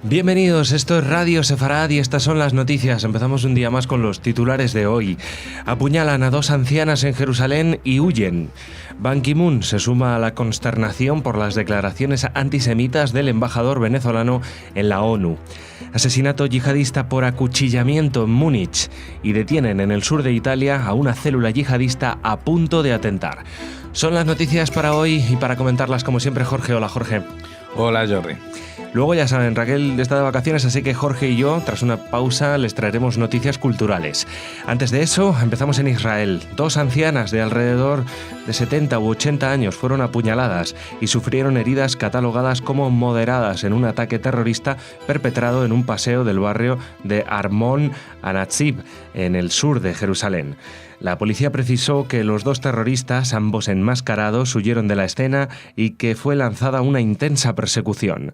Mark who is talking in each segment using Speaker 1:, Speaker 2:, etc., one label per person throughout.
Speaker 1: Bienvenidos, esto es Radio Sefarad y estas son las noticias. Empezamos un día más con los titulares de hoy. Apuñalan a 2 ancianas en Jerusalén y huyen. Ban Ki-moon se suma a la consternación por las declaraciones antisemitas del embajador venezolano en la ONU. Asesinato yihadista por acuchillamiento en Múnich y detienen en el sur de Italia a una célula yihadista a punto de atentar. Son las noticias para hoy y para comentarlas como siempre Jorge. Hola Jorge.
Speaker 2: Hola Jordi.
Speaker 1: Luego ya saben, Raquel está de vacaciones, así que Jorge y yo, tras una pausa, les traeremos noticias culturales. Antes de eso, empezamos en Israel. 2 ancianas de alrededor de 70 u 80 años fueron apuñaladas y sufrieron heridas catalogadas como moderadas en un ataque terrorista perpetrado en un paseo del barrio de Armon Anatzib, en el sur de Jerusalén. La policía precisó que los 2 terroristas, ambos enmascarados, huyeron de la escena y que fue lanzada una intensa persecución.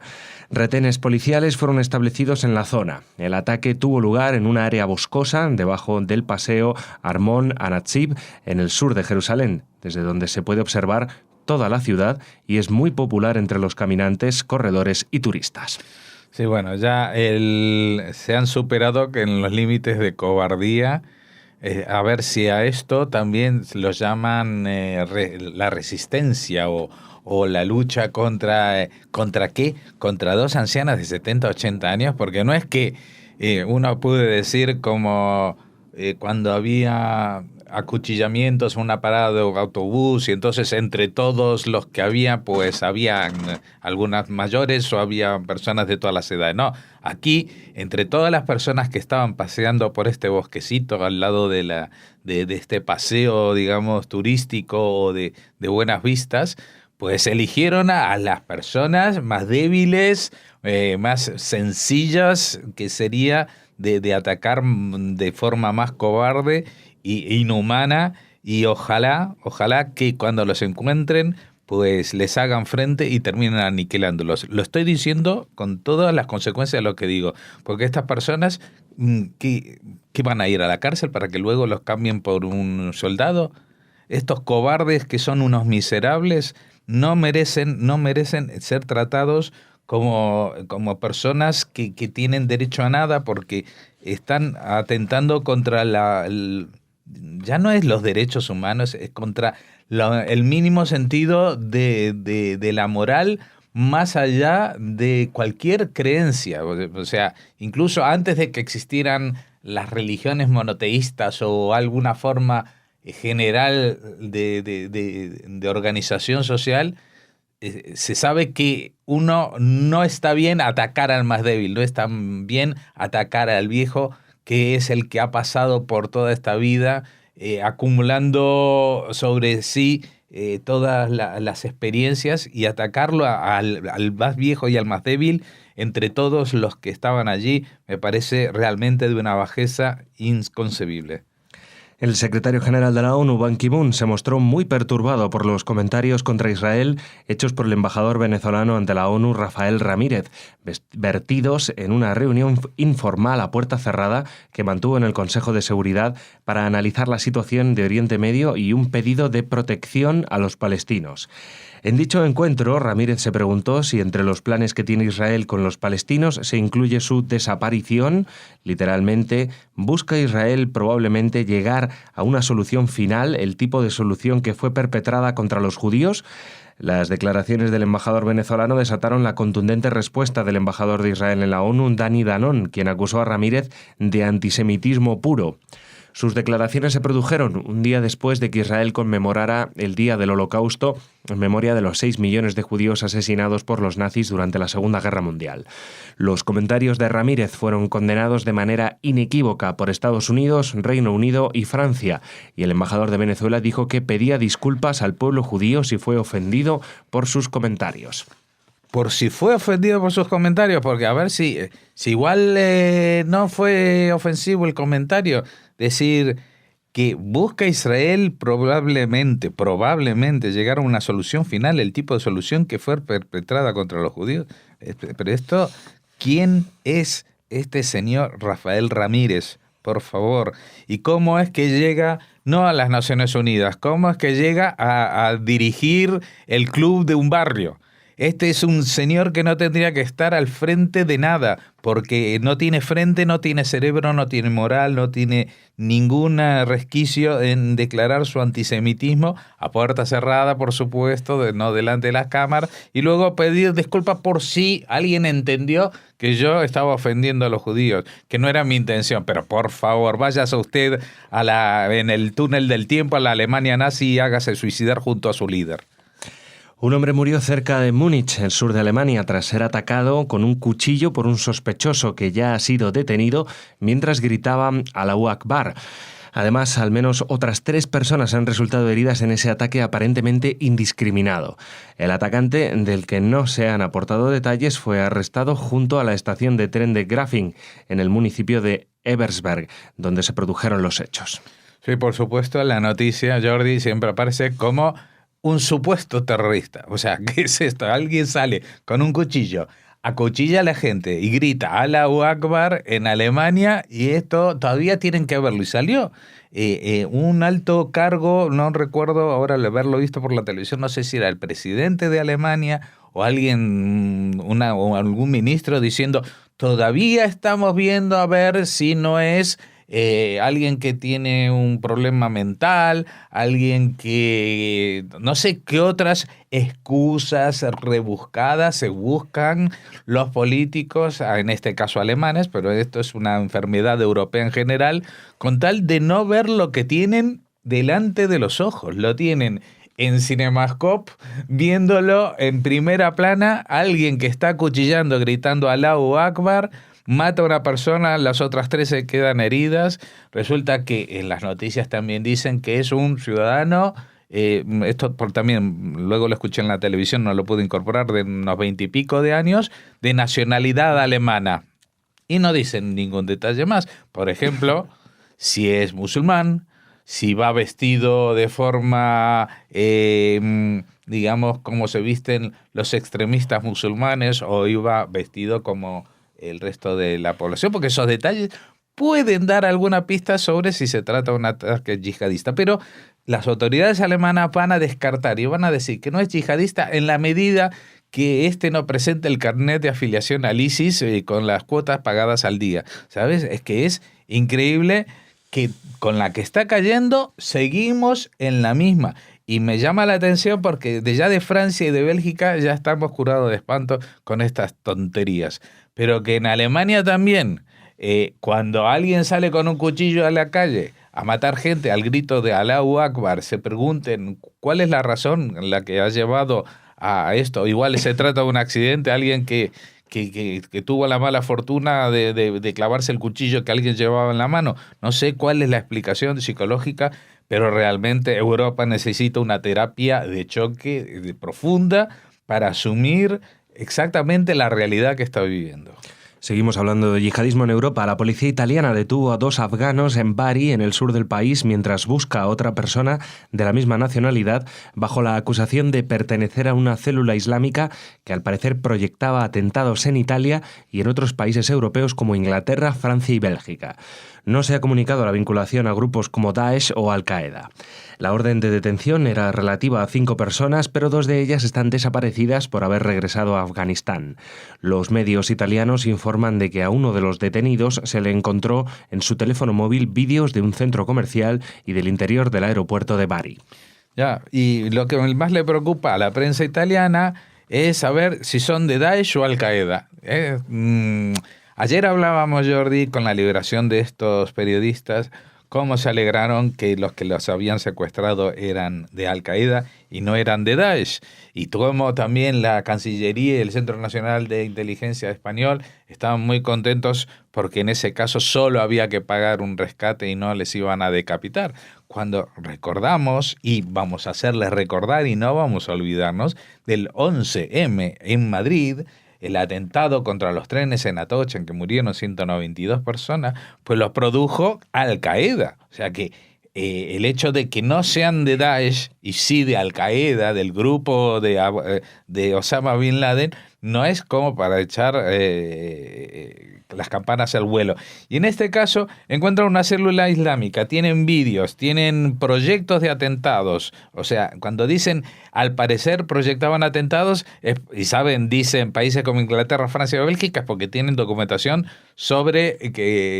Speaker 1: Retenes policiales fueron establecidos en la zona. El ataque tuvo lugar en una área boscosa debajo del paseo Armon Anatzib, en el sur de Jerusalén, desde donde se puede observar toda la ciudad y es muy popular entre los caminantes, corredores y turistas.
Speaker 2: Sí, bueno, ya se han superado que en los límites de cobardía. A ver si a esto también lo llaman la resistencia o la lucha contra ¿qué? Contra 2 ancianas de 70, 80 años, porque no es que uno puede decir como cuando había acuchillamientos en una parada de autobús y entonces entre todos los que había, pues habían algunas mayores o había personas de todas las edades. No, aquí entre todas las personas que estaban paseando por este bosquecito al lado de este paseo, digamos, turístico o de buenas vistas, pues eligieron a las personas más débiles, más sencillas, que sería de atacar de forma más cobarde e inhumana, y ojalá que cuando los encuentren pues les hagan frente y terminen aniquilándolos. Lo estoy diciendo con todas las consecuencias de lo que digo, porque estas personas que van a ir a la cárcel para que luego los cambien por un soldado. Estos cobardes que son unos miserables no merecen ser tratados como personas que tienen derecho a nada, porque están atentando contra ya no es los derechos humanos, es contra el mínimo sentido de la moral, más allá de cualquier creencia. O sea, incluso antes de que existieran las religiones monoteístas o alguna forma general de organización social, se sabe que uno no está bien atacar al más débil, no está bien atacar al viejo, que es el que ha pasado por toda esta vida, acumulando sobre sí todas las experiencias, y atacarlo al más viejo y al más débil entre todos los que estaban allí me parece realmente de una bajeza inconcebible.
Speaker 1: El secretario general de la ONU, Ban Ki-moon, se mostró muy perturbado por los comentarios contra Israel hechos por el embajador venezolano ante la ONU, Rafael Ramírez, vertidos en una reunión informal a puerta cerrada que mantuvo en el Consejo de Seguridad para analizar la situación de Oriente Medio y un pedido de protección a los palestinos. En dicho encuentro, Ramírez se preguntó si entre los planes que tiene Israel con los palestinos se incluye su desaparición. Literalmente, busca Israel probablemente llegar a una solución final, el tipo de solución que fue perpetrada contra los judíos. Las declaraciones del embajador venezolano desataron la contundente respuesta del embajador de Israel en la ONU, Dani Danon, quien acusó a Ramírez de antisemitismo puro. Sus declaraciones se produjeron un día después de que Israel conmemorara el Día del Holocausto en memoria de los 6 millones de judíos asesinados por los nazis durante la Segunda Guerra Mundial. Los comentarios de Ramírez fueron condenados de manera inequívoca por Estados Unidos, Reino Unido y Francia, y el embajador de Venezuela dijo que pedía disculpas al pueblo judío si fue ofendido por sus comentarios.
Speaker 2: Por si fue ofendido por sus comentarios, porque a ver si igual no fue ofensivo el comentario. Decir que busca Israel probablemente llegar a una solución final, el tipo de solución que fue perpetrada contra los judíos. Pero esto, ¿quién es este señor Rafael Ramírez? Por favor. ¿Y cómo es que llega no a las Naciones Unidas? ¿Cómo es que llega a dirigir el club de un barrio? Este es un señor que no tendría que estar al frente de nada, porque no tiene frente, no tiene cerebro, no tiene moral, no tiene ningún resquicio en declarar su antisemitismo a puerta cerrada, por supuesto, no delante de las cámaras, y luego pedir disculpas por si alguien entendió que yo estaba ofendiendo a los judíos, que no era mi intención. Pero por favor, váyase usted en el túnel del tiempo a la Alemania nazi y hágase suicidar junto a su líder.
Speaker 1: Un hombre murió cerca de Múnich, el sur de Alemania, tras ser atacado con un cuchillo por un sospechoso que ya ha sido detenido mientras gritaba Allahu Akbar. Además, al menos otras 3 personas han resultado heridas en ese ataque aparentemente indiscriminado. El atacante, del que no se han aportado detalles, fue arrestado junto a la estación de tren de Grafing, en el municipio de Ebersberg, donde se produjeron los hechos.
Speaker 2: Sí, por supuesto, la noticia, Jordi, siempre aparece como un supuesto terrorista. O sea, ¿qué es esto? Alguien sale con un cuchillo, acuchilla a la gente y grita Allahu Akbar en Alemania, y esto todavía tienen que verlo. Y salió un alto cargo, no recuerdo ahora haberlo visto por la televisión, no sé si era el presidente de Alemania o alguien, o algún ministro diciendo, todavía estamos viendo a ver si no es alguien que tiene un problema mental, alguien que no sé qué otras excusas rebuscadas se buscan los políticos, en este caso alemanes, pero esto es una enfermedad europea en general, con tal de no ver lo que tienen delante de los ojos. Lo tienen en Cinemascope, viéndolo en primera plana, alguien que está acuchillando, gritando Allahu Akbar, mata a una persona, las otras 3 se quedan heridas. Resulta que en las noticias también dicen que es un ciudadano, esto también luego lo escuché en la televisión, no lo pude incorporar, de unos 20 y pico de años, de nacionalidad alemana. Y no dicen ningún detalle más. Por ejemplo, si es musulmán, si va vestido de forma, digamos, como se visten los extremistas musulmanes, o iba vestido como el resto de la población, porque esos detalles pueden dar alguna pista sobre si se trata de un ataque yihadista, pero las autoridades alemanas van a descartar y van a decir que no es yihadista en la medida que este no presente el carnet de afiliación al ISIS con las cuotas pagadas al día. ¿Sabes? Es que es increíble que con la que está cayendo seguimos en la misma. Y me llama la atención porque de Francia y de Bélgica ya estamos curados de espanto con estas tonterías. Pero que en Alemania también, cuando alguien sale con un cuchillo a la calle a matar gente al grito de Allahu Akbar, se pregunten cuál es la razón en la que ha llevado a esto. Igual se trata de un accidente, alguien que tuvo la mala fortuna de clavarse el cuchillo que alguien llevaba en la mano. No sé cuál es la explicación psicológica, pero realmente Europa necesita una terapia de choque profunda para asumir exactamente la realidad que está viviendo.
Speaker 1: Seguimos hablando de yihadismo en Europa. La policía italiana detuvo a 2 afganos en Bari, en el sur del país, mientras busca a otra persona de la misma nacionalidad bajo la acusación de pertenecer a una célula islámica que al parecer proyectaba atentados en Italia y en otros países europeos como Inglaterra, Francia y Bélgica. No se ha comunicado la vinculación a grupos como Daesh o Al-Qaeda. La orden de detención era relativa a 5 personas, pero 2 de ellas están desaparecidas por haber regresado a Afganistán. Los medios italianos informan de que a uno de los detenidos se le encontró en su teléfono móvil vídeos de un centro comercial y del interior del aeropuerto de Bari.
Speaker 2: Ya, y lo que más le preocupa a la prensa italiana es saber si son de Daesh o Al-Qaeda. Ayer hablábamos, Jordi, con la liberación de estos periodistas, cómo se alegraron que los habían secuestrado eran de Al-Qaeda y no eran de Daesh. Y como también la Cancillería y el Centro Nacional de Inteligencia Español estaban muy contentos porque en ese caso solo había que pagar un rescate y no les iban a decapitar. Cuando recordamos, y vamos a hacerles recordar y no vamos a olvidarnos, del 11M en Madrid, el atentado contra los trenes en Atocha, en que murieron 192 personas, pues los produjo Al-Qaeda. O sea que el hecho de que no sean de Daesh y sí de Al-Qaeda, del grupo de Osama Bin Laden, no es como para echar las campanas al vuelo. Y en este caso encuentran una célula islámica, tienen vídeos, tienen proyectos de atentados. O sea, cuando dicen al parecer proyectaban atentados, y saben, dicen países como Inglaterra, Francia o Bélgica, porque tienen documentación sobre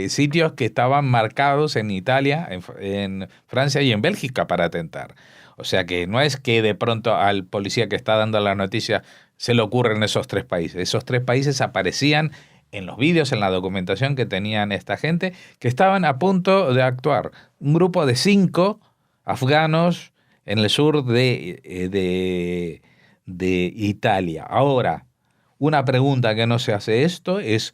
Speaker 2: sitios que estaban marcados en Italia, en Francia y en Bélgica para atentar. O sea que no es que de pronto al policía que está dando la noticia se le ocurren esos 3 países. Esos 3 países aparecían en los vídeos, en la documentación que tenían esta gente, que estaban a punto de actuar. Un grupo de 5 afganos en el sur de Italia. Ahora, una pregunta que no se hace esto es,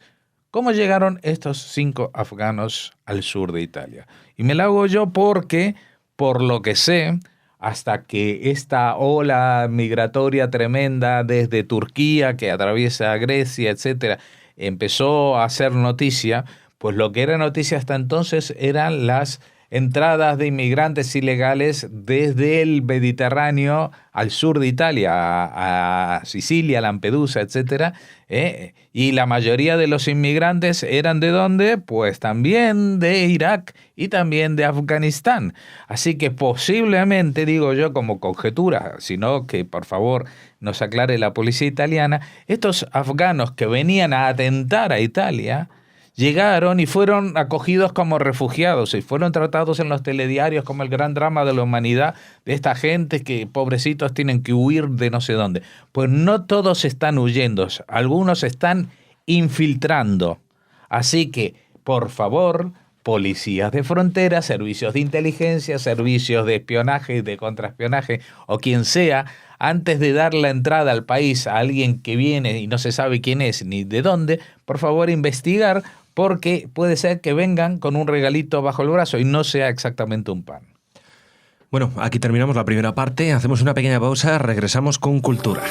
Speaker 2: ¿cómo llegaron estos 5 afganos al sur de Italia? Y me la hago yo porque, por lo que sé, hasta que esta ola migratoria tremenda desde Turquía, que atraviesa Grecia, etcétera, empezó a hacer noticia, pues lo que era noticia hasta entonces eran las entradas de inmigrantes ilegales desde el Mediterráneo al sur de Italia, a Sicilia, Lampedusa, etcétera, y la mayoría de los inmigrantes eran ¿de dónde? Pues también de Irak y también de Afganistán. Así que posiblemente, digo yo como conjetura, sino que por favor nos aclare la policía italiana, estos afganos que venían a atentar a Italia llegaron y fueron acogidos como refugiados y fueron tratados en los telediarios como el gran drama de la humanidad de esta gente que pobrecitos tienen que huir de no sé dónde. Pues no todos están huyendo, algunos están infiltrando. Así que, por favor, policías de frontera, servicios de inteligencia, servicios de espionaje y de contraespionaje o quien sea, antes de dar la entrada al país a alguien que viene y no se sabe quién es ni de dónde, por favor investigar, porque puede ser que vengan con un regalito bajo el brazo y no sea exactamente un pan.
Speaker 1: Bueno, aquí terminamos la primera parte, hacemos una pequeña pausa, regresamos con Cultura.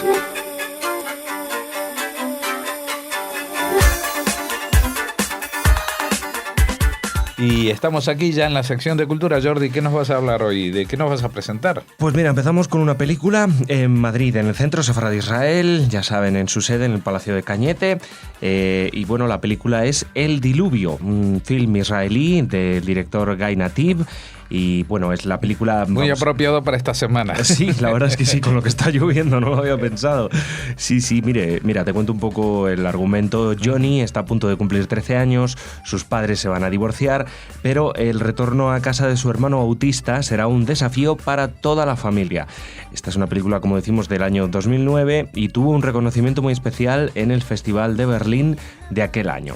Speaker 2: Y estamos aquí ya en la sección de Cultura. Jordi, ¿qué nos vas a hablar hoy? ¿De qué nos vas a presentar?
Speaker 1: Pues mira, empezamos con una película en Madrid, en el Centro Sefardí de Israel, ya saben, en su sede, en el Palacio de Cañete. Y bueno, la película es El Diluvio, un film israelí del director Guy Nativ. Y bueno, es la película...
Speaker 2: Muy apropiado para esta semana.
Speaker 1: Sí, la verdad es que sí, con lo que está lloviendo, no lo había pensado. Sí, mira, te cuento un poco el argumento. Johnny está a punto de cumplir 13 años, sus padres se van a divorciar, pero el retorno a casa de su hermano autista será un desafío para toda la familia. Esta es una película, como decimos, del año 2009 y tuvo un reconocimiento muy especial en el Festival de Berlín de aquel año.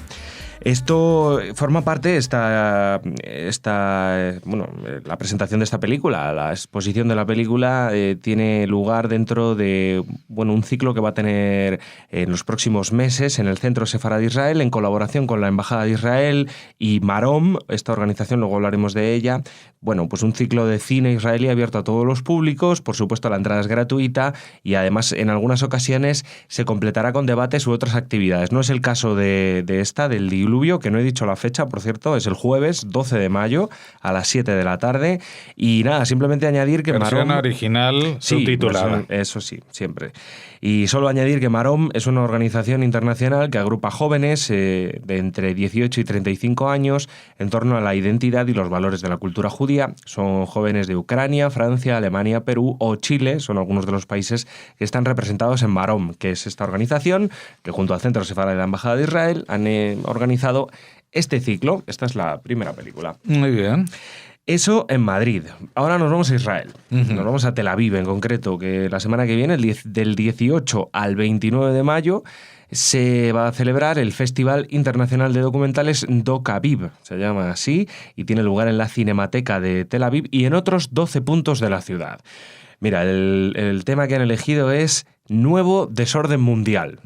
Speaker 1: Esto forma parte, la presentación de esta película, la exposición de la película tiene lugar dentro de un ciclo que va a tener en los próximos meses en el Centro Sefardí de Israel, en colaboración con la Embajada de Israel y Marom, esta organización, luego hablaremos de ella. Bueno, pues un ciclo de cine israelí abierto a todos los públicos, por supuesto la entrada es gratuita y además en algunas ocasiones se completará con debates u otras actividades. No es el caso de esta, del Diluvio, que no he dicho la fecha, por cierto, es el jueves 12 de mayo a las 7 de la tarde. Y nada, simplemente añadir que
Speaker 2: Versión
Speaker 1: Marom...
Speaker 2: original subtitulada.
Speaker 1: Eso sí, siempre. Y solo añadir que Marom es una organización internacional que agrupa jóvenes de entre 18 y 35 años en torno a la identidad y los valores de la cultura judía. Son jóvenes de Ucrania, Francia, Alemania, Perú o Chile, son algunos de los países que están representados en Marom, que es esta organización que junto al Centro Sefardí de la Embajada de Israel han organizado este ciclo. Esta es la primera película.
Speaker 2: Muy bien.
Speaker 1: Eso en Madrid. Ahora nos vamos a Israel. Nos vamos a Tel Aviv en concreto, que la semana que viene, del 18 al 29 de mayo, se va a celebrar el Festival Internacional de Documentales Doc-Aviv, se llama así, y tiene lugar en la Cinemateca de Tel Aviv y en otros 12 puntos de la ciudad. Mira, el tema que han elegido es Nuevo Desorden Mundial.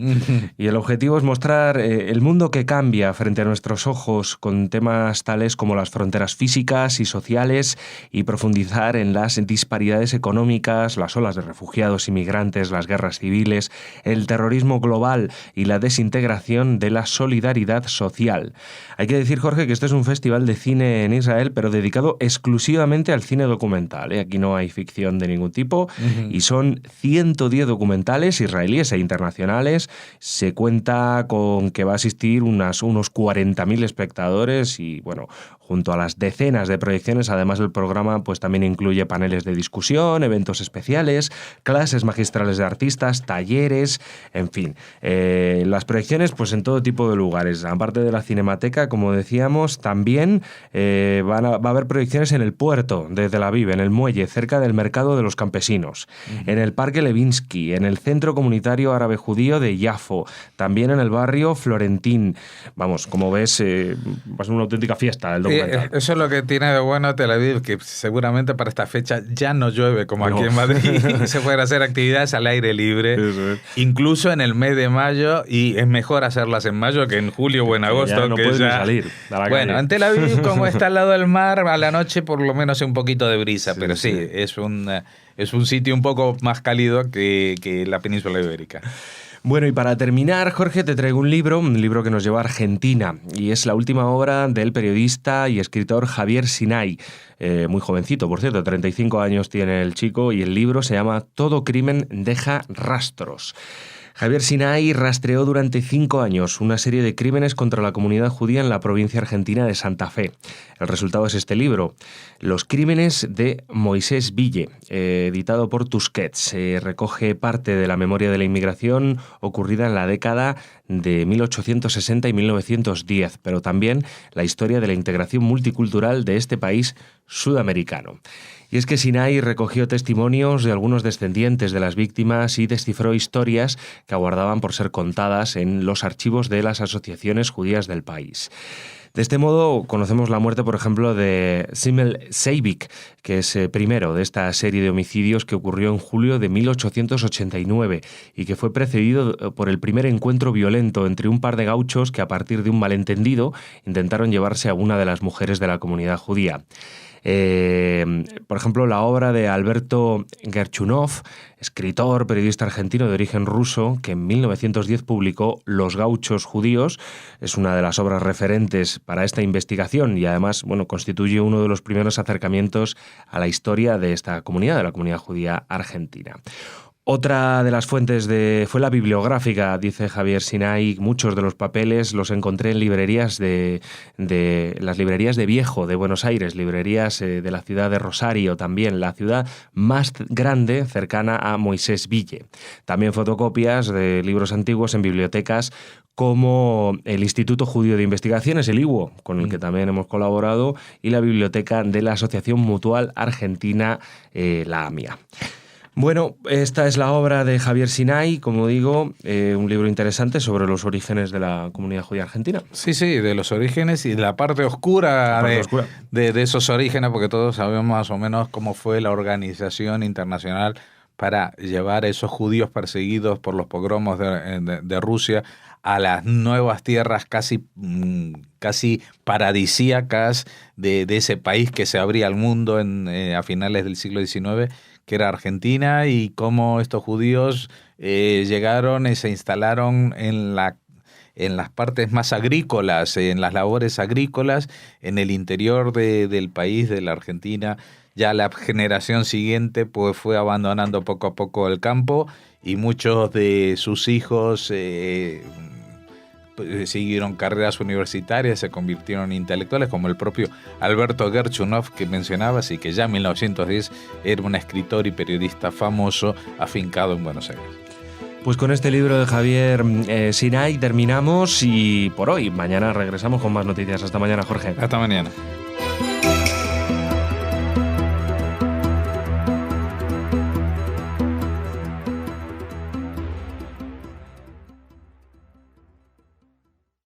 Speaker 1: Y el objetivo es mostrar el mundo que cambia frente a nuestros ojos con temas tales como las fronteras físicas y sociales y profundizar en las disparidades económicas, las olas de refugiados y migrantes, las guerras civiles, el terrorismo global y la desintegración de la solidaridad social. Hay que decir, Jorge, que este es un festival de cine en Israel, pero dedicado exclusivamente al cine documental. Aquí no hay ficción de ningún tipo y son 110 documentales locales, israelíes e internacionales. Se cuenta con que va a asistir unos 40.000 espectadores y, bueno, junto a las decenas de proyecciones, además el programa pues también incluye paneles de discusión, eventos especiales, clases magistrales de artistas, talleres, en fin. Las proyecciones pues en todo tipo de lugares. Aparte de la Cinemateca, como decíamos, también va a haber proyecciones en el puerto de Tel Aviv, en el muelle, cerca del mercado de los campesinos, en el Parque Levinsky, en el Centro Comunitario Árabe Judío de Yafo, también en el barrio Florentín. Vamos, como ves, va a ser una auténtica fiesta el documental.
Speaker 2: Eso es lo que tiene de bueno Tel Aviv, que seguramente para esta fecha ya no llueve como aquí en Madrid. Se pueden hacer actividades al aire libre, incluso en el mes de mayo, y es mejor hacerlas en mayo que en julio o en agosto.
Speaker 1: Ya no puedes ni salir a la calle.
Speaker 2: En Tel Aviv, como está al lado del mar, a la noche por lo menos hay un poquito de brisa, pero sí. Es un sitio un poco más cálido que la península ibérica.
Speaker 1: Bueno, y para terminar, Jorge, te traigo un libro que nos lleva a Argentina, y es la última obra del periodista y escritor Javier Sinay, muy jovencito, por cierto, 35 años tiene el chico, y el libro se llama Todo crimen deja rastros. Javier Sinay rastreó durante 5 años una serie de crímenes contra la comunidad judía en la provincia argentina de Santa Fe. El resultado es este libro, Los crímenes de Moisés Ville, editado por Tusquets. Recoge parte de la memoria de la inmigración ocurrida en la década de 1860 y 1910, pero también la historia de la integración multicultural de este país sudamericano. Y es que Sinay recogió testimonios de algunos descendientes de las víctimas y descifró historias que aguardaban por ser contadas en los archivos de las asociaciones judías del país. De este modo, conocemos la muerte, por ejemplo, de Simmel Seivik, que es primero de esta serie de homicidios que ocurrió en julio de 1889 y que fue precedido por el primer encuentro violento entre un par de gauchos que, a partir de un malentendido, intentaron llevarse a una de las mujeres de la comunidad judía. Por ejemplo, la obra de Alberto Gerchunov, escritor, periodista argentino de origen ruso, que en 1910 publicó Los gauchos judíos, es una de las obras referentes para esta investigación y además, bueno, constituye uno de los primeros acercamientos a la historia de esta comunidad, de la comunidad judía argentina. Otra de las fuentes fue la bibliográfica, dice Javier Sinay. Muchos de los papeles los encontré en librerías de las librerías de Viejo, de Buenos Aires, librerías de la ciudad de Rosario también, la ciudad más grande cercana a Moisés Ville. También fotocopias de libros antiguos en bibliotecas como el Instituto Judío de Investigaciones, el IWO, con el que también hemos colaborado, y la biblioteca de la Asociación Mutual Argentina, la AMIA. Bueno, esta es la obra de Javier Sinay, como digo, un libro interesante sobre los orígenes de la comunidad judía argentina.
Speaker 2: Sí, de los orígenes y de la parte oscura, de esos orígenes, porque todos sabemos más o menos cómo fue la organización internacional para llevar a esos judíos perseguidos por los pogromos de Rusia a las nuevas tierras casi paradisíacas de ese país que se abría al mundo a finales del siglo XIX, que era Argentina, y cómo estos judíos llegaron y se instalaron en las partes más agrícolas, en las labores agrícolas, en el interior del país, de la Argentina. Ya la generación siguiente pues fue abandonando poco a poco el campo y muchos de sus hijos siguieron carreras universitarias, se convirtieron en intelectuales, como el propio Alberto Gerchunov que mencionabas, y que ya en 1910 era un escritor y periodista famoso afincado en Buenos Aires.
Speaker 1: Pues con este libro de Javier Sinay terminamos y por hoy. Mañana regresamos con más noticias. Hasta mañana, Jorge.
Speaker 2: Hasta mañana.